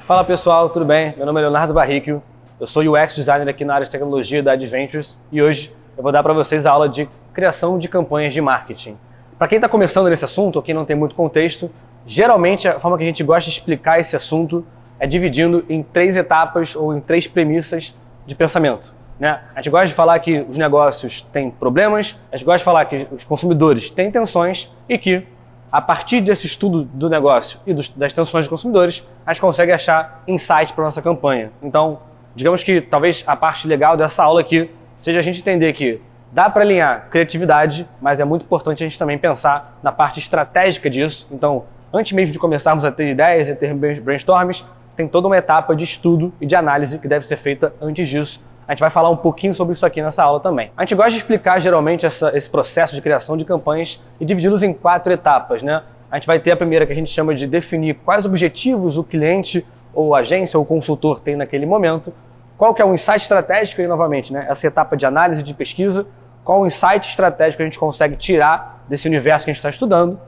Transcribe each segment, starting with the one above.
Fala pessoal, tudo bem? Meu nome é Leonardo Barricchio, eu sou UX Designer aqui na área de tecnologia da Adventures e hoje eu vou dar para vocês a aula de criação de campanhas de marketing. Para quem está começando nesse assunto, ou quem não tem muito contexto, geralmente a forma que a gente gosta de explicar esse assunto é dividindo em 3 etapas ou em 3 premissas de pensamento, né? A gente gosta de falar que os negócios têm problemas, a gente gosta de falar que os consumidores têm tensões e que a partir desse estudo do negócio e das tensões dos consumidores, a gente consegue achar insight para a nossa campanha. Então, digamos que talvez a parte legal dessa aula aqui seja a gente entender que dá para alinhar criatividade, mas é muito importante a gente também pensar na parte estratégica disso. Então, antes mesmo de começarmos a ter ideias e ter brainstorms, tem toda uma etapa de estudo e de análise que deve ser feita antes disso. A gente vai falar um pouquinho sobre isso aqui nessa aula também. A gente gosta de explicar geralmente esse processo de criação de campanhas e dividi-los em 4 etapas, né? A gente vai ter a primeira que a gente chama de definir quais objetivos o cliente ou a agência ou consultor tem naquele momento, qual que é o insight estratégico aí novamente, né? Essa etapa de análise de pesquisa, qual o insight estratégico que a gente consegue tirar desse universo que a gente está estudando.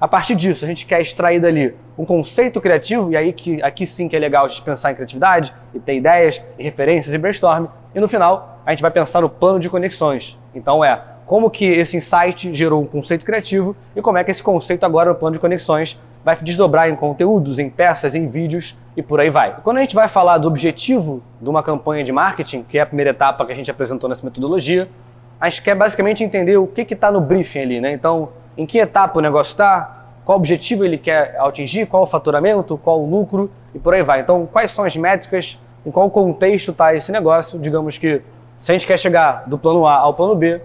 A partir disso, a gente quer extrair dali um conceito criativo, e aí aqui sim que é legal a gente pensar em criatividade, e ter ideias, e referências, e brainstorm. E no final, a gente vai pensar no plano de conexões. Então como que esse insight gerou um conceito criativo, e como é que esse conceito agora no plano de conexões vai desdobrar em conteúdos, em peças, em vídeos, e por aí vai. Quando a gente vai falar do objetivo de uma campanha de marketing, que é a primeira etapa que a gente apresentou nessa metodologia, a gente quer basicamente entender o que está no briefing ali, né? Então, em que etapa o negócio está, qual objetivo ele quer atingir, qual o faturamento, qual o lucro e por aí vai. Então, quais são as métricas, em qual contexto está esse negócio. Digamos que se a gente quer chegar do plano A ao plano B,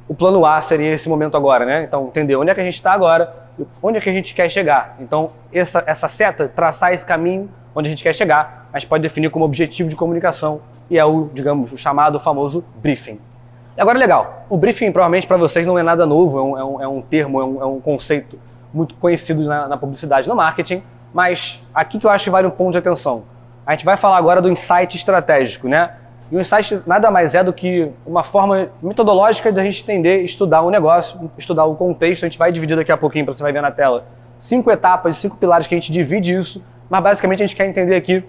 o plano A seria esse momento agora, né? Então, entender onde é que a gente está agora e onde é que a gente quer chegar. Então, essa seta, traçar esse caminho onde a gente quer chegar, a gente pode definir como objetivo de comunicação e é digamos, o chamado famoso briefing. Agora, legal, o briefing provavelmente para vocês não é nada novo, é um termo, é um conceito muito conhecido na publicidade e no marketing, mas aqui que eu acho que vale um ponto de atenção. A gente vai falar agora do insight estratégico, né? E o insight nada mais é do que uma forma metodológica de a gente entender, estudar um negócio, estudar o contexto. A gente vai dividir daqui a pouquinho, para você vai ver na tela, 5 etapas, 5 pilares que a gente divide isso, mas basicamente a gente quer entender aqui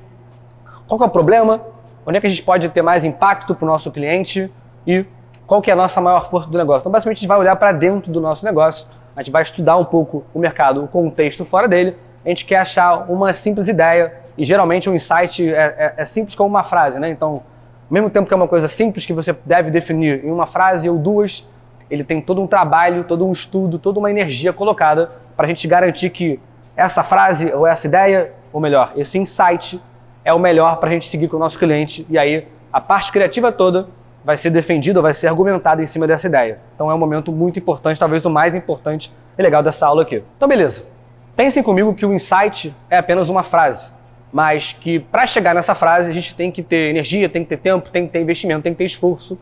qual que é o problema, onde é que a gente pode ter mais impacto para o nosso cliente e qual que é a nossa maior força do negócio. Então, basicamente, a gente vai olhar para dentro do nosso negócio, a gente vai estudar um pouco o mercado, o contexto fora dele, a gente quer achar uma simples ideia, e geralmente um insight é simples como uma frase, né? Então, ao mesmo tempo que é uma coisa simples que você deve definir em uma frase ou 2, ele tem todo um trabalho, todo um estudo, toda uma energia colocada para a gente garantir que essa frase ou essa ideia, ou melhor, esse insight é o melhor para a gente seguir com o nosso cliente, e aí a parte criativa toda vai ser defendida, vai ser argumentada em cima dessa ideia. Então é um momento muito importante, talvez o mais importante e legal dessa aula aqui. Então beleza, pensem comigo que o insight é apenas uma frase, mas que para chegar nessa frase a gente tem que ter energia, tem que ter tempo, tem que ter investimento, tem que ter esforço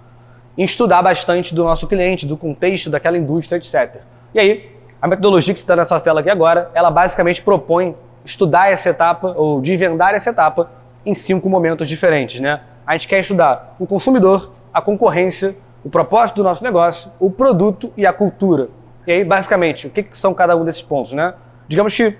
em estudar bastante do nosso cliente, do contexto, daquela indústria, etc. E aí, a metodologia que está na sua tela aqui agora, ela basicamente propõe estudar essa etapa, ou desvendar essa etapa, em 5 momentos diferentes, né? A gente quer estudar o consumidor, a concorrência, o propósito do nosso negócio, o produto e a cultura. E aí, basicamente, o que são cada um desses pontos, né? Digamos que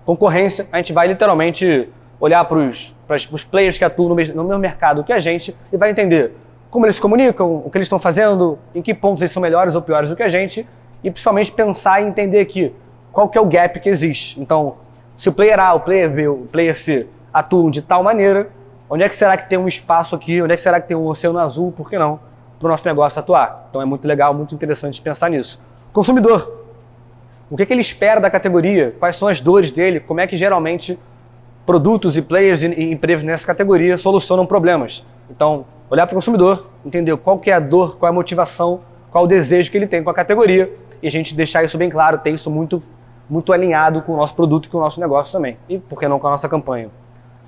concorrência, a gente vai literalmente olhar para os players que atuam no mesmo mercado que a gente e vai entender como eles se comunicam, o que eles estão fazendo, em que pontos eles são melhores ou piores do que a gente e principalmente pensar e entender aqui qual que é o gap que existe. Então, se o player A, o player B, o player C atuam de tal maneira, onde é que será que tem um espaço aqui, onde é que será que tem um oceano azul, por que não, para o nosso negócio atuar? Então é muito legal, muito interessante pensar nisso. Consumidor, o que ele espera da categoria, quais são as dores dele, como é que geralmente produtos e players e empresas nessa categoria solucionam problemas. Então, olhar para o consumidor, entender qual que é a dor, qual é a motivação, qual o desejo que ele tem com a categoria e a gente deixar isso bem claro, ter isso muito alinhado com o nosso produto e com o nosso negócio também. E por que não com a nossa campanha?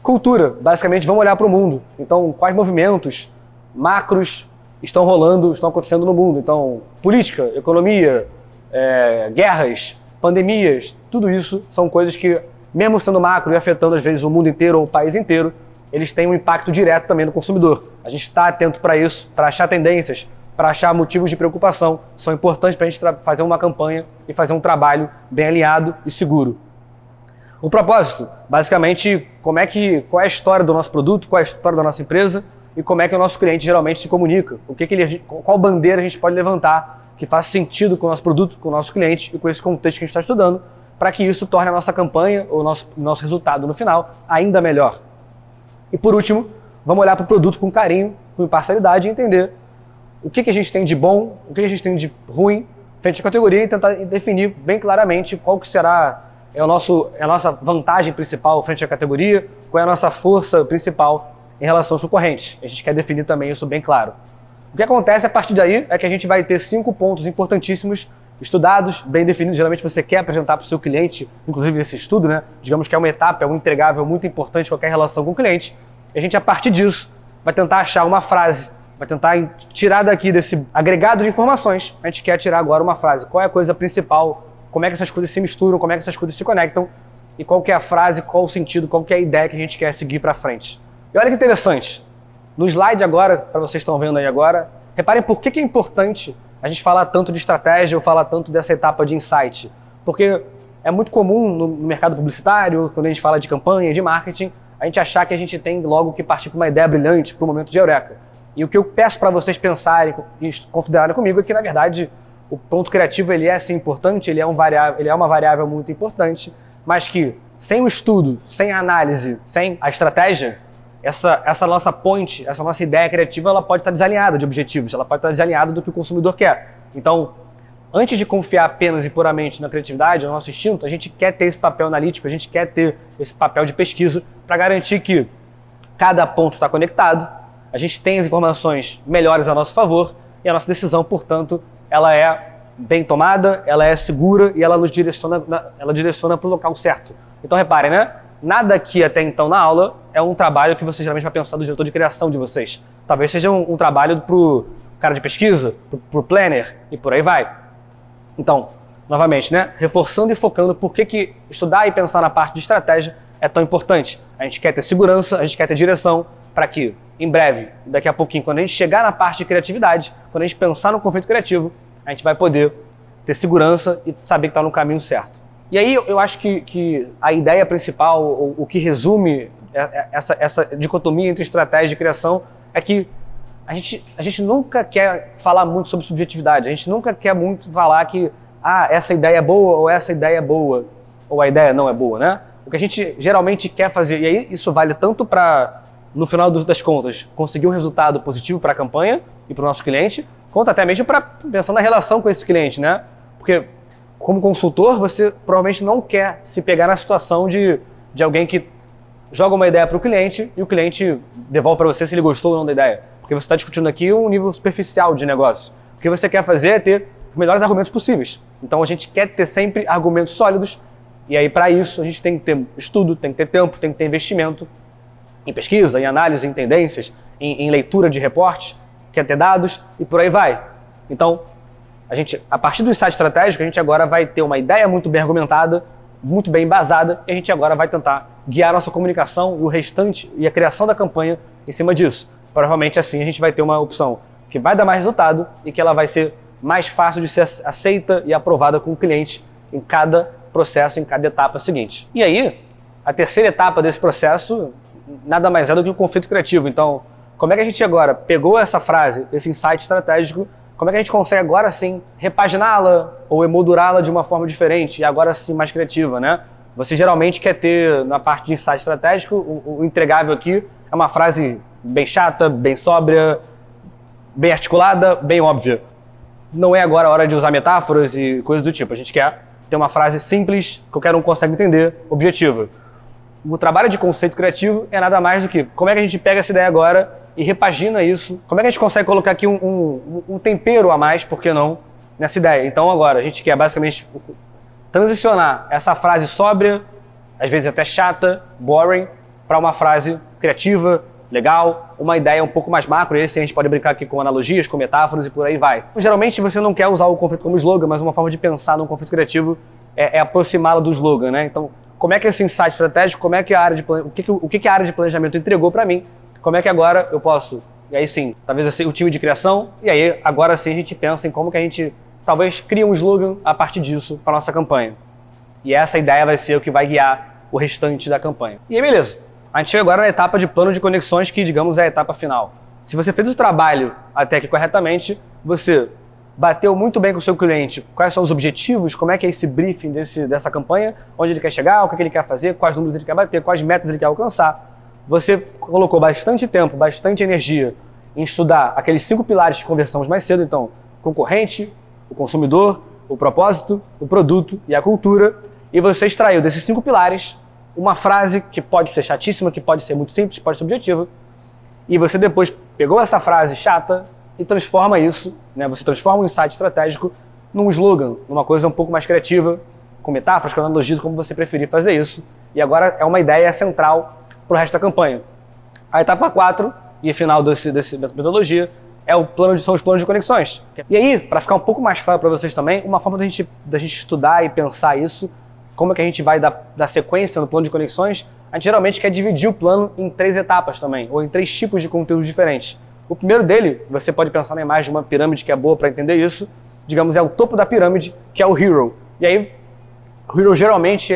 Cultura, basicamente vamos olhar para o mundo. Então, quais movimentos macros estão rolando, estão acontecendo no mundo? Então, política, economia, guerras, pandemias, tudo isso são coisas que, mesmo sendo macro e afetando às vezes o mundo inteiro ou o país inteiro, eles têm um impacto direto também no consumidor. A gente está atento para isso, para achar tendências, para achar motivos de preocupação, são importantes para a gente fazer uma campanha e fazer um trabalho bem alinhado e seguro. O propósito, basicamente, qual é a história do nosso produto, qual é a história da nossa empresa e como é que o nosso cliente geralmente se comunica, qual bandeira a gente pode levantar que faça sentido com o nosso produto, com o nosso cliente e com esse contexto que a gente está estudando, para que isso torne a nossa campanha ou o nosso resultado no final ainda melhor. E por último, vamos olhar para o produto com carinho, com imparcialidade e entender o que a gente tem de bom, o que a gente tem de ruim frente à categoria e tentar definir bem claramente qual que será a nossa vantagem principal frente à categoria, qual é a nossa força principal em relação aos concorrentes. A gente quer definir também isso bem claro. O que acontece a partir daí é que a gente vai ter 5 pontos importantíssimos, estudados, bem definidos. Geralmente você quer apresentar para o seu cliente, inclusive esse estudo, né? Digamos que é uma etapa, é um entregável muito importante em qualquer relação com o cliente. E a gente, a partir disso, vai tentar achar uma frase, vai tentar tirar daqui desse agregado de informações. A gente quer tirar agora uma frase. Qual é a coisa principal? Como é que essas coisas se misturam? Como é que essas coisas se conectam? E qual que é a frase, qual o sentido, qual que é a ideia que a gente quer seguir para frente? E olha que interessante. No slide agora, para vocês estão vendo aí agora, reparem por que é importante a gente falar tanto de estratégia ou falar tanto dessa etapa de insight. Porque é muito comum no mercado publicitário, quando a gente fala de campanha, de marketing, a gente achar que a gente tem logo que partir para uma ideia brilhante, para um momento de eureka. E o que eu peço para vocês pensarem e considerarem comigo é que, na verdade, o ponto criativo ele é sim importante, ele é uma variável muito importante, mas que sem o estudo, sem a análise, sem a estratégia, essa nossa ponte, essa nossa ideia criativa, ela pode estar desalinhada de objetivos, ela pode estar desalinhada do que o consumidor quer. Então, antes de confiar apenas e puramente na criatividade, no nosso instinto, a gente quer ter esse papel analítico, a gente quer ter esse papel de pesquisa para garantir que cada ponto está conectado, a gente tem as informações melhores a nosso favor e a nossa decisão, portanto, ela é bem tomada, ela é segura e ela nos direciona para o local certo. Então reparem, né? Nada aqui até então na aula é um trabalho que você geralmente vai pensar do diretor de criação de vocês. Talvez seja um trabalho para o cara de pesquisa, para o planner e por aí vai. Então, novamente, né? Reforçando e focando por que estudar e pensar na parte de estratégia é tão importante. A gente quer ter segurança, a gente quer ter direção para que, em breve, daqui a pouquinho, quando a gente chegar na parte de criatividade, quando a gente pensar no conflito criativo, a gente vai poder ter segurança e saber que está no caminho certo. E aí eu acho que a ideia principal, o que resume essa dicotomia entre estratégia e criação é que a gente nunca quer falar muito sobre subjetividade, a gente nunca quer muito falar que essa ideia é boa ou essa ideia é boa, ou a ideia não é boa, né? O que a gente geralmente quer fazer, e aí isso vale tanto para, no final das contas, conseguir um resultado positivo para a campanha e para o nosso cliente, quanto até mesmo para pensar na relação com esse cliente, né? Porque como consultor, você provavelmente não quer se pegar na situação de alguém que joga uma ideia para o cliente e o cliente devolve para você se ele gostou ou não da ideia. Porque você está discutindo aqui um nível superficial de negócio. O que você quer fazer é ter os melhores argumentos possíveis. Então a gente quer ter sempre argumentos sólidos e aí para isso a gente tem que ter estudo, tem que ter tempo, tem que ter investimento em pesquisa, em análise, em tendências, em leitura de reportes, quer ter dados e por aí vai. Então, a partir do insight estratégico, a gente agora vai ter uma ideia muito bem argumentada, muito bem embasada, e a gente agora vai tentar guiar a nossa comunicação e o restante e a criação da campanha em cima disso. Provavelmente assim a gente vai ter uma opção que vai dar mais resultado e que ela vai ser mais fácil de ser aceita e aprovada com o cliente em cada processo, em cada etapa seguinte. E aí, a terceira etapa desse processo nada mais é do que o conflito criativo. Então, como é que a gente agora pegou essa frase, esse insight estratégico, como é que a gente consegue agora sim repaginá-la ou emoldurá-la de uma forma diferente e agora sim mais criativa, né? Você geralmente quer ter, na parte de insight estratégico, o entregável aqui é uma frase bem chata, bem sóbria, bem articulada, bem óbvia. Não é agora a hora de usar metáforas e coisas do tipo. A gente quer ter uma frase simples, que qualquer um consegue entender, objetiva. O trabalho de conceito criativo é nada mais do que como é que a gente pega essa ideia agora e repagina isso. Como é que a gente consegue colocar aqui um tempero a mais, por que não, nessa ideia? Então agora a gente quer basicamente transicionar essa frase sóbria, às vezes até chata, boring, para uma frase criativa, legal, uma ideia um pouco mais macro. Esse a gente pode brincar aqui com analogias, com metáforas e por aí vai. Geralmente você não quer usar o conflito como slogan, mas uma forma de pensar num conflito criativo é aproximá-lo do slogan, né? Então, como é que esse insight estratégico, como é que a área de o que a área de planejamento entregou para mim? Como é que agora eu posso, e aí sim, talvez assim, o time de criação, e aí agora sim a gente pensa em como que a gente talvez cria um slogan a partir disso para nossa campanha. E essa ideia vai ser o que vai guiar o restante da campanha. E aí, beleza. A gente chega agora na etapa de plano de conexões, que, digamos, é a etapa final. Se você fez o trabalho até aqui corretamente, você bateu muito bem com o seu cliente, quais são os objetivos, como é que é esse briefing dessa campanha, onde ele quer chegar, o que ele quer fazer, quais números ele quer bater, quais metas ele quer alcançar. Você colocou bastante tempo, bastante energia em estudar aqueles 5 pilares que conversamos mais cedo, então, concorrente, o consumidor, o propósito, o produto e a cultura, e você extraiu desses 5 pilares uma frase que pode ser chatíssima, que pode ser muito simples, pode ser objetiva, e você depois pegou essa frase chata e transforma isso, né? Você transforma um insight estratégico num slogan, numa coisa um pouco mais criativa, com metáforas, com analogias, como você preferir fazer isso, e agora é uma ideia central para o resto da campanha. A etapa 4 e final dessa metodologia são os planos de conexões. E aí, para ficar um pouco mais claro para vocês também, uma forma da gente estudar e pensar isso, como é que a gente vai dar sequência no plano de conexões, a gente geralmente quer dividir o plano em 3 etapas também, ou em 3 tipos de conteúdos diferentes. O primeiro dele, você pode pensar na imagem de uma pirâmide que é boa para entender isso, digamos, é o topo da pirâmide, que é o hero. E aí, o hero geralmente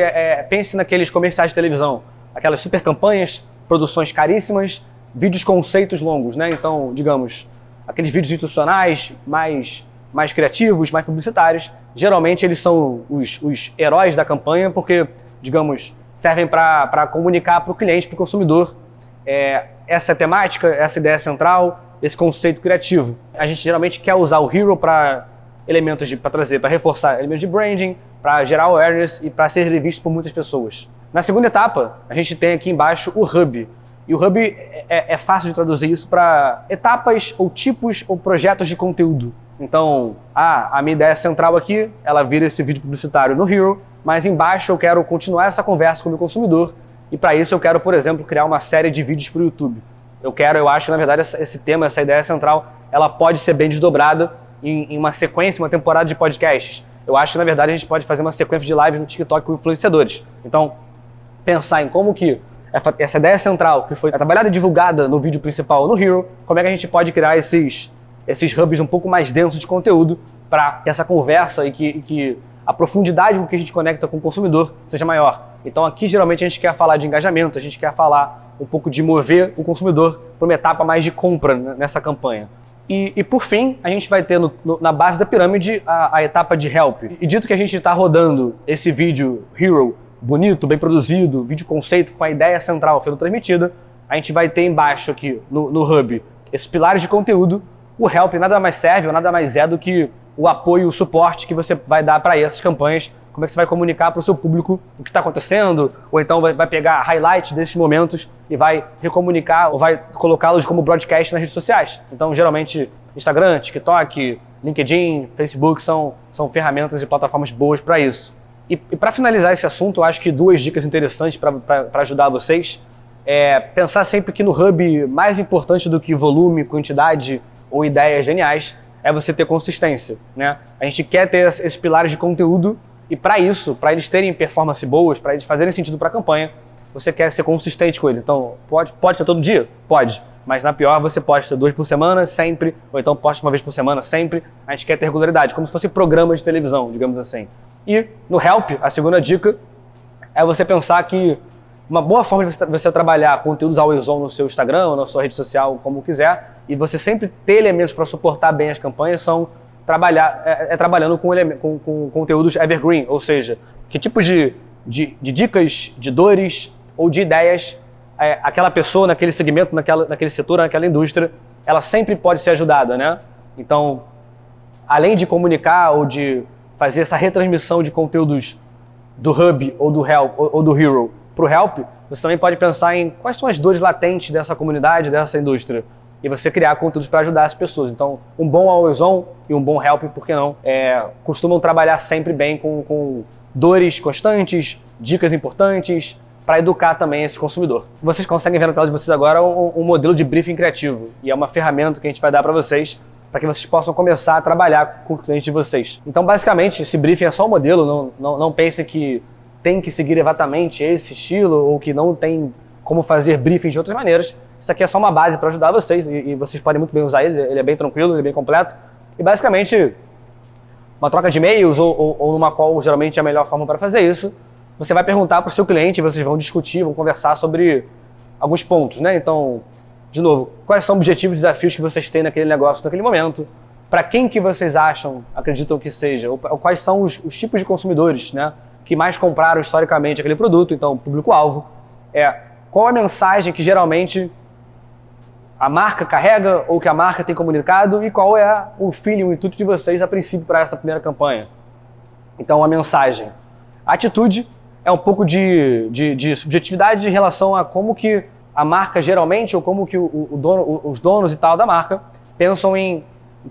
pense naqueles comerciais de televisão, aquelas super campanhas, produções caríssimas, vídeos conceitos longos, né? Então, digamos, aqueles vídeos institucionais mais criativos, mais publicitários, geralmente eles são os heróis da campanha porque, digamos, servem para comunicar para o cliente, para o consumidor, essa temática, essa ideia central, esse conceito criativo. A gente geralmente quer usar o hero para reforçar elementos de branding, para gerar awareness e para ser visto por muitas pessoas. Na segunda etapa, a gente tem aqui embaixo o hub. E o hub é fácil de traduzir isso para etapas ou tipos ou projetos de conteúdo. Então, a minha ideia central aqui, ela vira esse vídeo publicitário no hero, mas embaixo eu quero continuar essa conversa com o meu consumidor e para isso eu quero, por exemplo, criar uma série de vídeos para o YouTube. Eu acho que na verdade esse tema, essa ideia central, ela pode ser bem desdobrada em uma sequência, uma temporada de podcasts. Eu acho que na verdade a gente pode fazer uma sequência de lives no TikTok com influenciadores. Então, pensar em como que essa ideia central, que foi trabalhada e divulgada no vídeo principal no Hero, como é que a gente pode criar esses hubs um pouco mais densos de conteúdo para que essa conversa e que a profundidade com que a gente conecta com o consumidor seja maior. Então aqui geralmente a gente quer falar de engajamento, a gente quer falar um pouco de mover o consumidor para uma etapa mais de compra nessa campanha. E por fim, a gente vai ter na base da pirâmide a etapa de help. E dito que a gente está rodando esse vídeo Hero bonito, bem produzido, vídeo conceito com a ideia central sendo transmitida, a gente vai ter embaixo aqui no hub esses pilares de conteúdo. O help nada mais serve ou nada mais é do que o apoio, o suporte que você vai dar para essas campanhas, como é que você vai comunicar para o seu público o que está acontecendo, ou então vai pegar highlights desses momentos e vai recomunicar ou vai colocá-los como broadcast nas redes sociais. Então, geralmente, Instagram, TikTok, LinkedIn, Facebook são ferramentas e plataformas boas para isso. E para finalizar esse assunto, eu acho que 2 dicas interessantes para ajudar vocês é pensar sempre que no hub, mais importante do que volume, quantidade ou ideias geniais, é você ter consistência, né? A gente quer ter esses pilares de conteúdo e para isso, para eles terem performance boas, para eles fazerem sentido para a campanha, você quer ser consistente com eles. Então, pode ser todo dia? Pode. Mas na pior, você posta 2 por semana, sempre, ou então posta 1 vez por semana, sempre. A gente quer ter regularidade, como se fosse programa de televisão, digamos assim. E no Help, a segunda dica é você pensar que uma boa forma de você trabalhar conteúdos always on no seu Instagram ou na sua rede social, como quiser, e você sempre ter elementos para suportar bem as campanhas, são trabalhando com conteúdos evergreen, ou seja, que tipos de dicas, de dores ou de ideias aquela pessoa naquele segmento, naquele setor, naquela indústria, ela sempre pode ser ajudada, né? Então, além de comunicar ou de fazer essa retransmissão de conteúdos do Hub ou do Help ou do Hero para o Help, você também pode pensar em quais são as dores latentes dessa comunidade, dessa indústria, e você criar conteúdos para ajudar as pessoas. Então, um bom always on e um bom help, por que não, costumam trabalhar sempre bem com dores constantes, dicas importantes, para educar também esse consumidor. Vocês conseguem ver na tela de vocês agora um modelo de briefing criativo, e é uma ferramenta que a gente vai dar para vocês, para que vocês possam começar a trabalhar com o cliente de vocês. Então, basicamente, esse briefing é só um modelo, não pensem que tem que seguir exatamente esse estilo, ou que não tem como fazer briefings de outras maneiras. Isso aqui é só uma base para ajudar vocês e vocês podem muito bem usar ele é bem tranquilo, ele é bem completo. E basicamente, uma troca de e-mails ou numa call geralmente é a melhor forma para fazer isso. você vai perguntar para o seu cliente, vocês vão discutir, vão conversar sobre alguns pontos, né? Então, de novo, quais são os objetivos e desafios que vocês têm naquele negócio, naquele momento? Para quem que vocês acreditam que seja? Ou quais são os tipos de consumidores, né, que mais compraram historicamente aquele produto? Então, público-alvo. Qual a mensagem que geralmente a marca carrega ou que a marca tem comunicado e qual é o feeling, o intuito de vocês a princípio para essa primeira campanha? Então, a mensagem. A atitude é um pouco de subjetividade em relação a como que a marca geralmente, ou como que os donos e tal da marca pensam em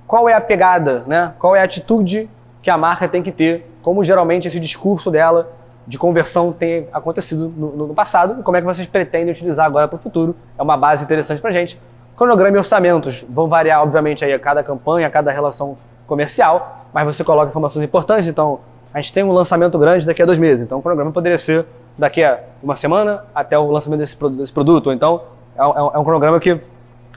qual é a pegada, né? Qual é a atitude que a marca tem que ter, como geralmente esse discurso dela de conversão tem acontecido no passado e como é que vocês pretendem utilizar agora para o futuro. É uma base interessante para a gente. Cronograma e orçamentos vão variar, obviamente, aí a cada campanha, a cada relação comercial, mas você coloca informações importantes. Então, a gente tem um lançamento grande daqui a 2 meses, então o cronograma poderia ser daqui a 1 semana até o lançamento desse produto. Ou então, é um cronograma que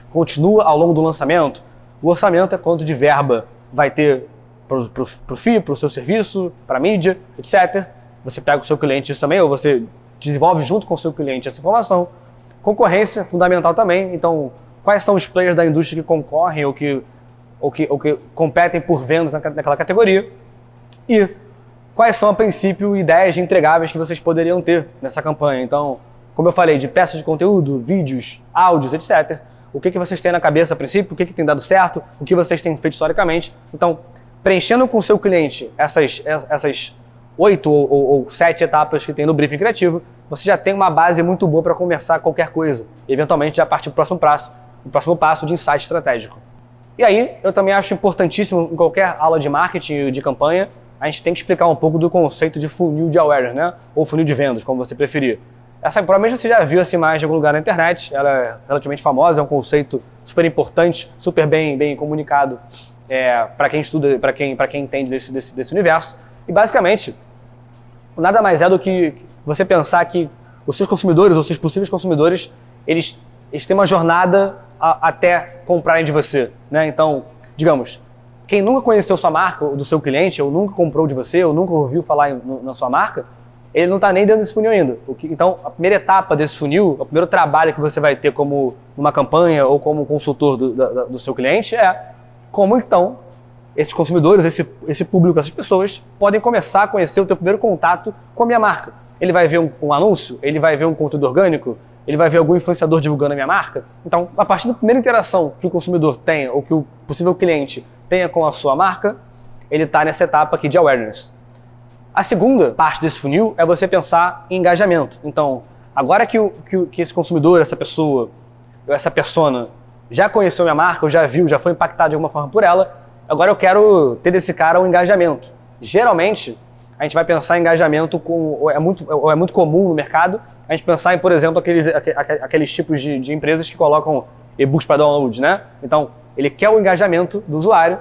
continua ao longo do lançamento. O orçamento é quanto de verba vai ter para o FII, para o seu serviço, para a mídia, etc. Você pega o seu cliente isso também, ou você desenvolve junto com o seu cliente essa informação. Concorrência é fundamental também. Então, quais são os players da indústria que concorrem ou que competem por vendas naquela categoria? E quais são, a princípio, ideias de entregáveis que vocês poderiam ter nessa campanha? Então, como eu falei, de peças de conteúdo, vídeos, áudios, etc. O que vocês têm na cabeça a princípio, o que tem dado certo, o que vocês têm feito historicamente. Então, preenchendo com o seu cliente essas 8 ou 7 etapas que tem no briefing criativo, você já tem uma base muito boa para conversar qualquer coisa. E, eventualmente, já partir para o próximo passo de insight estratégico. E aí, eu também acho importantíssimo, em qualquer aula de marketing e de campanha, a gente tem que explicar um pouco do conceito de funil de awareness, né? Ou funil de vendas, como você preferir. Essa provavelmente você já viu essa imagem em algum lugar na internet, ela é relativamente famosa, é um conceito super importante, super bem comunicado para quem estuda, para quem entende desse universo. E basicamente, nada mais é do que você pensar que os seus consumidores, ou seus possíveis consumidores, eles têm uma jornada até comprarem de você, né? Então, digamos, quem nunca conheceu sua marca, ou do seu cliente, ou nunca comprou de você, ou nunca ouviu falar na sua marca, ele não está nem dentro desse funil ainda. Então, a primeira etapa desse funil, o primeiro trabalho que você vai ter como numa campanha ou como consultor do seu cliente é como, então, esses consumidores, esse público, essas pessoas, podem começar a conhecer o teu primeiro contato com a minha marca. Ele vai ver um anúncio, ele vai ver um conteúdo orgânico, ele vai ver algum influenciador divulgando a minha marca. Então, a partir da primeira interação que o consumidor tem, ou que o possível cliente tenha com a sua marca, ele está nessa etapa aqui de awareness. A segunda parte desse funil é você pensar em engajamento. Então, agora que esse consumidor, essa pessoa, essa persona já conheceu minha marca, ou já viu, já foi impactado de alguma forma por ela, agora eu quero ter desse cara um engajamento. Geralmente, a gente vai pensar em engajamento é muito comum no mercado, a gente pensar em, por exemplo, aqueles tipos de empresas que colocam e-books para download, né? Então, ele quer o engajamento do usuário,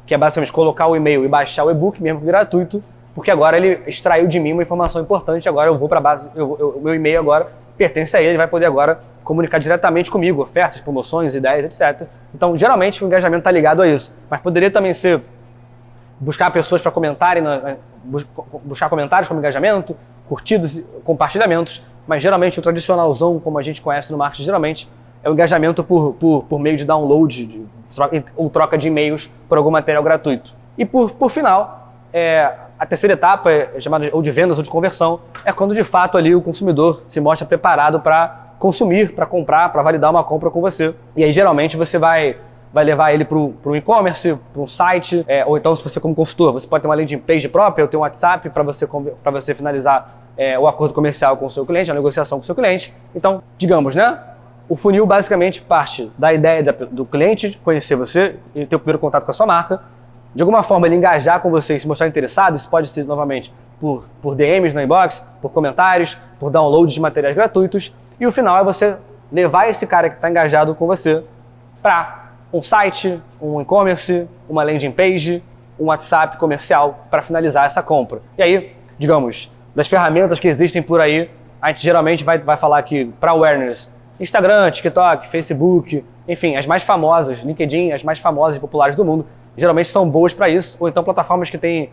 que é basicamente colocar o e-mail e baixar o e-book, mesmo gratuito, porque agora ele extraiu de mim uma informação importante, agora eu vou para a base, o meu e-mail agora pertence a ele vai poder agora comunicar diretamente comigo, ofertas, promoções, ideias, etc. Então, geralmente, o engajamento está ligado a isso, mas poderia também ser buscar pessoas para comentarem, buscar comentários como engajamento, curtidas, compartilhamentos, mas geralmente o tradicionalzão, como a gente conhece no marketing, geralmente é o engajamento por meio de download ou troca de e-mails por algum material gratuito. E por final, a terceira etapa, chamada ou de vendas ou de conversão, é quando de fato ali o consumidor se mostra preparado para consumir, para comprar, para validar uma compra com você. E aí geralmente você vai levar ele para um e-commerce, para um site, ou então se você como consultor, você pode ter uma landing page própria, ou ter um WhatsApp para você finalizar o acordo comercial com o seu cliente, a negociação com o seu cliente. Então, digamos, né? O funil basicamente parte da ideia do cliente conhecer você e ter o primeiro contato com a sua marca. De alguma forma ele engajar com você e se mostrar interessado, isso pode ser novamente por DMs no inbox, por comentários, por downloads de materiais gratuitos. E o final é você levar esse cara que está engajado com você para um site, um e-commerce, uma landing page, um WhatsApp comercial para finalizar essa compra. E aí, digamos, das ferramentas que existem por aí, a gente geralmente vai falar aqui para awareness, Instagram, TikTok, Facebook, enfim, as mais famosas, LinkedIn, as mais famosas e populares do mundo, geralmente são boas para isso, ou então plataformas que têm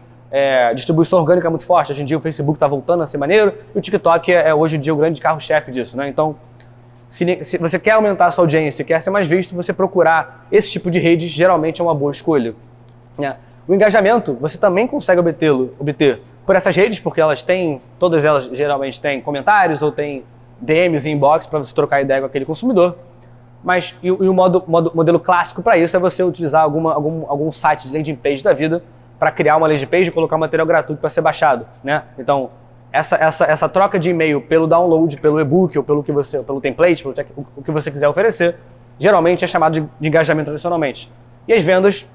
distribuição orgânica é muito forte. Hoje em dia o Facebook está voltando a ser maneiro e o TikTok é hoje em dia o grande carro-chefe disso, né? Então, se você quer aumentar a sua audiência, quer ser mais visto, você procurar esse tipo de redes geralmente é uma boa escolha, né? O engajamento você também consegue obter por essas redes, porque todas elas geralmente têm comentários ou têm DMs e inbox para você trocar ideia com aquele consumidor. Mas o modelo clássico para isso é você utilizar algum site de landing page da vida para criar uma landing page e colocar um material gratuito para ser baixado, né? Então, essa troca de e-mail pelo download, pelo e-book ou pelo template, o que você quiser oferecer, geralmente é chamado de engajamento tradicionalmente. E as vendas,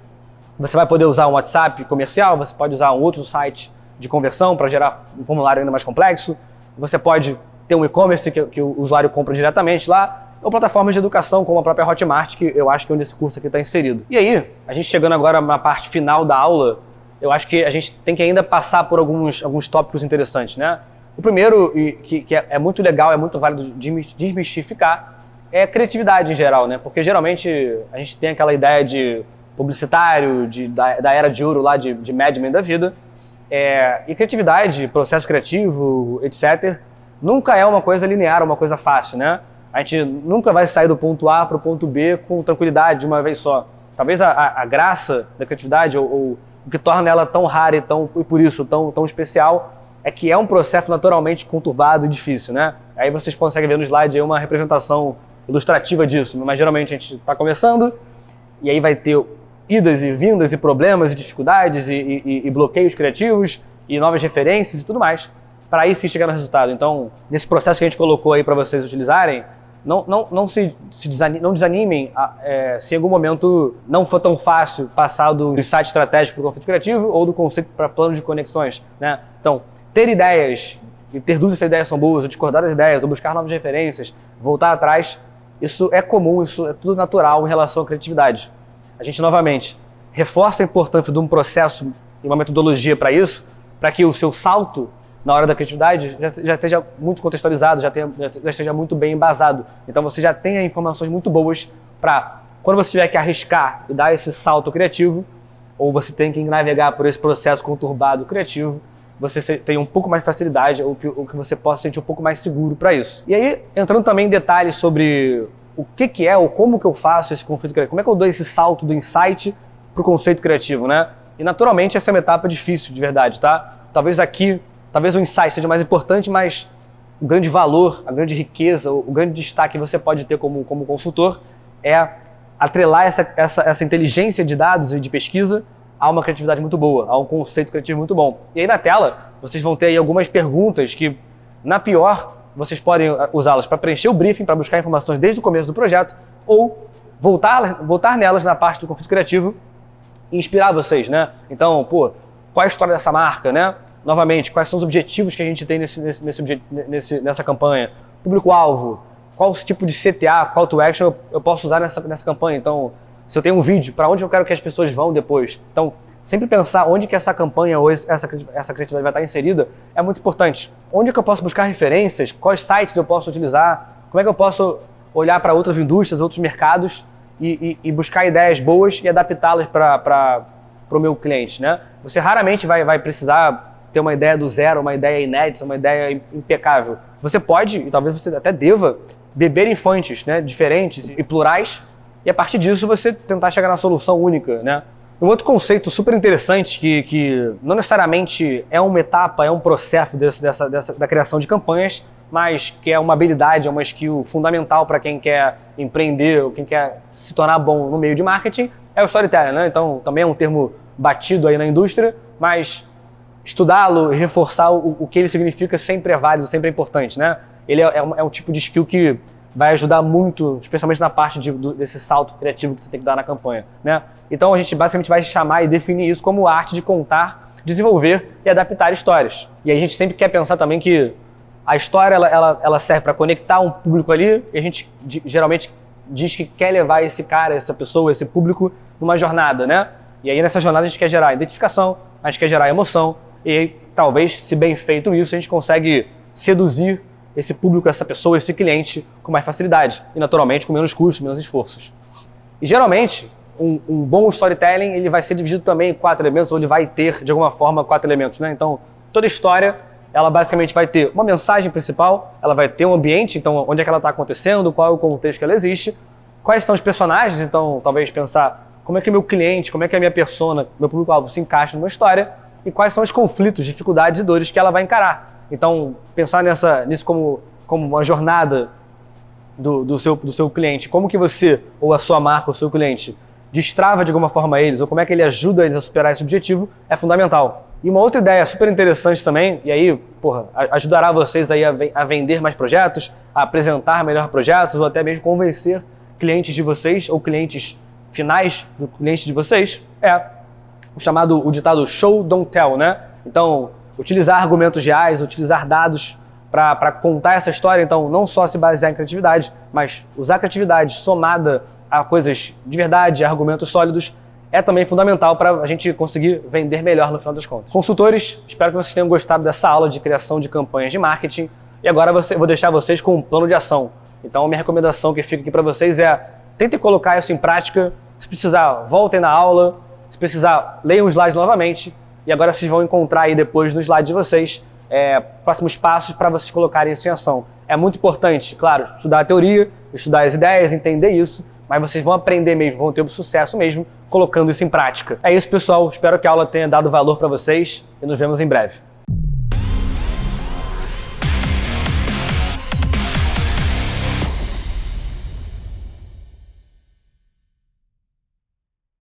você vai poder usar um WhatsApp comercial, você pode usar um outro site de conversão para gerar um formulário ainda mais complexo, você pode ter um e-commerce que o usuário compra diretamente lá, ou plataformas de educação como a própria Hotmart, que eu acho que é onde esse curso aqui está inserido. E aí, a gente chegando agora na parte final da aula, eu acho que a gente tem que ainda passar por alguns tópicos interessantes, né? O primeiro, que é muito legal, é muito válido de desmistificar, é a criatividade em geral, né? Porque geralmente a gente tem aquela ideia de publicitário, da era de ouro lá, de Mad Men da vida, e criatividade, processo criativo, etc., nunca é uma coisa linear, uma coisa fácil, né? A gente nunca vai sair do ponto A para o ponto B com tranquilidade de uma vez só. Talvez a graça da criatividade, ou o que torna ela tão rara e por isso tão especial, é que é um processo naturalmente conturbado e difícil, né? Aí vocês conseguem ver no slide aí uma representação ilustrativa disso, mas geralmente a gente está começando e aí vai ter idas e vindas e problemas e dificuldades e bloqueios criativos e novas referências e tudo mais, para aí sim chegar no resultado. Então, nesse processo que a gente colocou aí para vocês utilizarem, não desanimem se em algum momento não for tão fácil passar do insight estratégico para o conflito criativo ou do conceito para plano de conexões, né? Então, ter ideias e ter dúvidas se as ideias são boas, ou discordar das ideias, ou buscar novas referências, voltar atrás, isso é comum, isso é tudo natural em relação à criatividade. A gente, novamente, reforça a importância de um processo e uma metodologia para isso, para que o seu salto na hora da criatividade já esteja muito contextualizado, já esteja muito bem embasado. Então você já tenha informações muito boas para, quando você tiver que arriscar e dar esse salto criativo, ou você tem que navegar por esse processo conturbado criativo, você tem um pouco mais de facilidade, ou que você possa sentir um pouco mais seguro para isso. E aí, entrando também em detalhes sobre o que é ou como que eu faço esse conflito criativo, como é que eu dou esse salto do insight para o conceito criativo, né? E naturalmente essa é uma etapa difícil, de verdade, tá? Talvez o insight seja mais importante, mas o grande valor, a grande riqueza, o grande destaque que você pode ter como consultor é atrelar essa inteligência de dados e de pesquisa a uma criatividade muito boa, a um conceito criativo muito bom. E aí na tela, vocês vão ter aí algumas perguntas que, na pior, vocês podem usá-las para preencher o briefing, para buscar informações desde o começo do projeto, ou voltar nelas na parte do conflito criativo e inspirar vocês, né? Então, qual é a história dessa marca, né? Novamente, quais são os objetivos que a gente tem nessa campanha? Público-alvo, qual tipo de CTA, Call to Action eu posso usar nessa campanha? Então, se eu tenho um vídeo, para onde eu quero que as pessoas vão depois? Então, sempre pensar onde que essa campanha ou essa criatividade vai estar inserida é muito importante. Onde que eu posso buscar referências? Quais sites eu posso utilizar? Como é que eu posso olhar para outras indústrias, outros mercados e buscar ideias boas e adaptá-las para o meu cliente, né? Você raramente vai precisar ter uma ideia do zero, uma ideia inédita, uma ideia impecável. Você pode, e talvez você até deva, beber em fontes, né, diferentes e plurais, e a partir disso você tentar chegar na solução única, né? Um outro conceito super interessante que não necessariamente é uma etapa, é um processo da criação de campanhas, mas que é uma habilidade, é uma skill fundamental para quem quer empreender ou quem quer se tornar bom no meio de marketing, é o storytelling, né? Então também é um termo batido aí na indústria, mas estudá-lo e reforçar o que ele significa sempre é válido, sempre é importante, né? Ele é um tipo de skill que vai ajudar muito, especialmente na parte desse salto criativo que você tem que dar na campanha, né? Então a gente basicamente vai chamar e definir isso como a arte de contar, desenvolver e adaptar histórias. E a gente sempre quer pensar também que a história ela serve para conectar um público ali, e a gente geralmente diz que quer levar esse cara, essa pessoa, esse público numa jornada, né? E aí nessa jornada a gente quer gerar identificação, a gente quer gerar emoção, e aí, talvez, se bem feito isso, a gente consegue seduzir esse público, essa pessoa, esse cliente com mais facilidade e naturalmente com menos custos, menos esforços. E geralmente, um bom storytelling, ele vai ser dividido também em 4 elementos, ou ele vai ter, de alguma forma, 4 elementos, né? Então, toda história, ela basicamente vai ter uma mensagem principal, ela vai ter um ambiente, então, onde é que ela está acontecendo, qual é o contexto que ela existe, quais são os personagens, então, talvez pensar como é que meu cliente, como é que a minha persona, meu público-alvo se encaixa numa história, e quais são os conflitos, dificuldades e dores que ela vai encarar. Então, pensar nisso como uma jornada do seu cliente, como que você, ou a sua marca, ou o seu cliente, destrava de alguma forma eles, ou como é que ele ajuda eles a superar esse objetivo, é fundamental. E uma outra ideia super interessante também, e aí, ajudará vocês aí a vender mais projetos, a apresentar melhor projetos, ou até mesmo convencer clientes de vocês, ou clientes finais do cliente de vocês, é o ditado show, don't tell, né? Então, utilizar argumentos reais, utilizar dados para contar essa história, então não só se basear em criatividade, mas usar a criatividade somada a coisas de verdade, argumentos sólidos, é também fundamental para a gente conseguir vender melhor no final das contas. Consultores, espero que vocês tenham gostado dessa aula de criação de campanhas de marketing, e agora vou deixar vocês com um plano de ação. Então a minha recomendação que fica aqui para vocês é tentem colocar isso em prática, se precisar, voltem na aula, se precisar, leiam os slides novamente, e agora vocês vão encontrar aí depois no slide de vocês próximos passos para vocês colocarem isso em ação. É muito importante, claro, estudar a teoria, estudar as ideias, entender isso, mas vocês vão aprender mesmo, vão ter sucesso mesmo colocando isso em prática. É isso, pessoal. Espero que a aula tenha dado valor para vocês e nos vemos em breve.